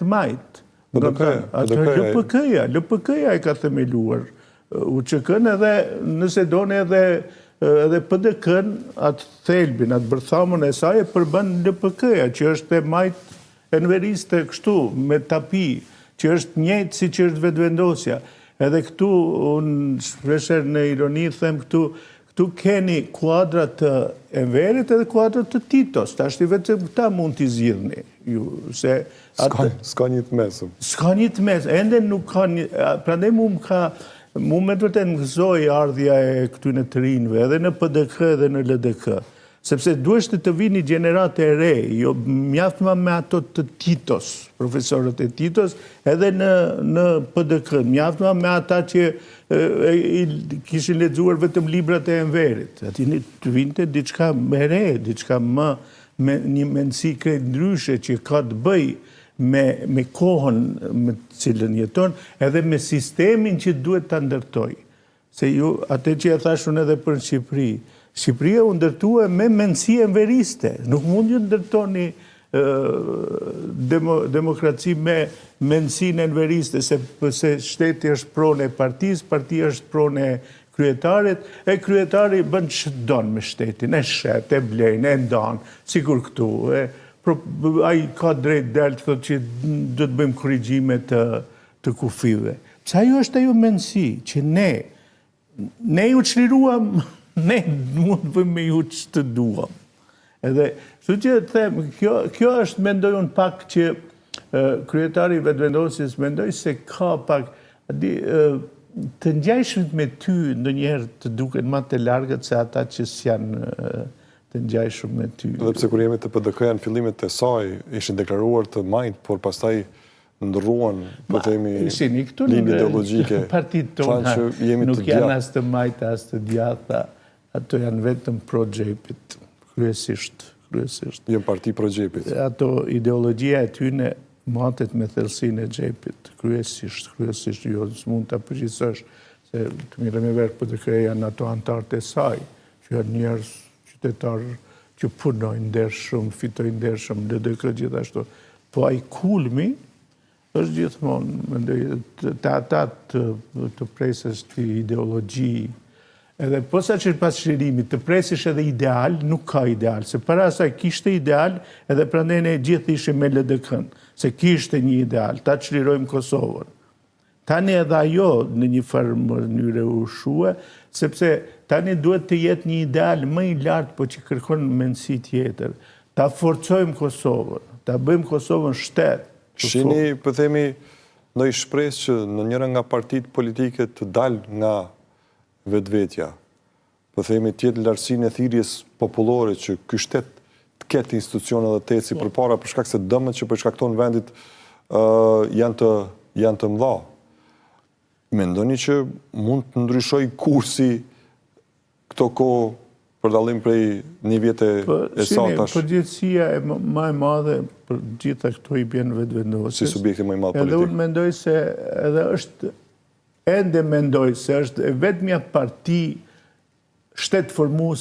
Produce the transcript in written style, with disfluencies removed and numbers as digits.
të majtë. LPK-ja e ka themeluar UÇK-n edhe nëse doni edhe PDK-n atë thelbin, atë bërthamën e saj e përbën LPK-ja, që është e majtë e nëveriste kështu, me tapi, që është njëjtë si që është vetëvendosja. Edhe këtu, unë shpresher në ironi, them këtu keni kuadrat të Enverit edhe kuadrat të Titos. Ta është i vetëm këta mund t'i zgjidhni. S'ka një të mesëm. S'ka një të mesëm. Ende nuk ka një... Prandaj mu me të vërtet ngëzoj ardhja e këtyne të rinjve, edhe në PDK edhe në LDK. Sepse duheshte të vini gjenerate e re, jo mjaft ma me ato të Titos, profesorët e Titos, edhe në PDK, mjaft ma me ata që kishin lexuar vetëm librat e Enverit. Ati të vinte diçka me re, diçka me një mendësi krejt ndryshe që ka të bëj me kohën me cilën jeton, edhe me sistemin që duhet të ndërtoj. Se ju, atë që e thashun edhe për Shqipëri, Shqipëria u ndërtua me mendësi enveriste. Nuk mund ju ndërtoni demokraci me mendësinë enveriste, sepse shteti është pronë e partisë, partia është pronë e kryetarit, e kryetari bën që donë me shtetin, e shet, e blejnë, e ndanë, sikur këtu. Ai ka drejt delë të thotë që do të bëjmë korrigjime të kufive. Pse ajo është ajo mendësi që ne ju çliruam, ne mund të bëjmë me ju që të duam. Edhe, shtu që të them, kjo është, mendoj unë pak që kryetari i vetëvendosjes mendoj se ka pak të ngjajshmit me ty ndonjëherë të duken më të largët se ata që s'janë të ngjajshëm me ty. Dhe pse kur jemi të PDK-ja në fillimet e saj ishin deklaruar të majtë, por pastaj ndërruan, po themi, linjë ideologjike. Partitë tona nuk janë as të majta, as të djatha, ato janë vetëm pro xhepit, kryesisht. Jënë parti pro xhepit. Ato ideologjia e tyne matet me thellësinë e xhepit, kryesisht, jo s'mund ta përgjithësosh, se të mirë me verë PDK-ja janë ato antarët e saj, që janë njerëz qytetarë që punojnë ndershëm, fitojnë ndershëm, LDK gjithashtu. Po ai kulmi është gjithmonë, mendoj, të ata të presës të ideologji, edhe posa që pas shërimit të presish edhe ideal, nuk ka ideal, se para asaj kishte ideal, edhe prandaj ne gjithë ishim me LDK-n, se kishte një ideal, ta çlirojmë Kosovën. Tani edhe ajo në një farë mënyrë u shue, sepse tani duhet të jetë një ideal më i lartë, po që kërkon mendësi tjetër. Ta forcojmë Kosovën, ta bëjmë Kosovën shtet. Shini, po themi, ndonjë shpresë që në njëra nga partitë politike të dalë nga vetvetja, po themi tjetë lartësinë e thirrjes popullore që ky shtet të ketë institucione dhe të eci përpara për shkak se dëmet që përshkakton vendit janë të mëdha. Mendoni që mund të ndryshoj kursi këto kohë për dallim prej një vjetë e satash? Përgjithësia e më e madhe për gjitha këto i bjen vetëvendosjes. Si subjekti më i madh politik. Edhe unë mendoj se edhe është ende mendoj se është vetmja parti shtet formuese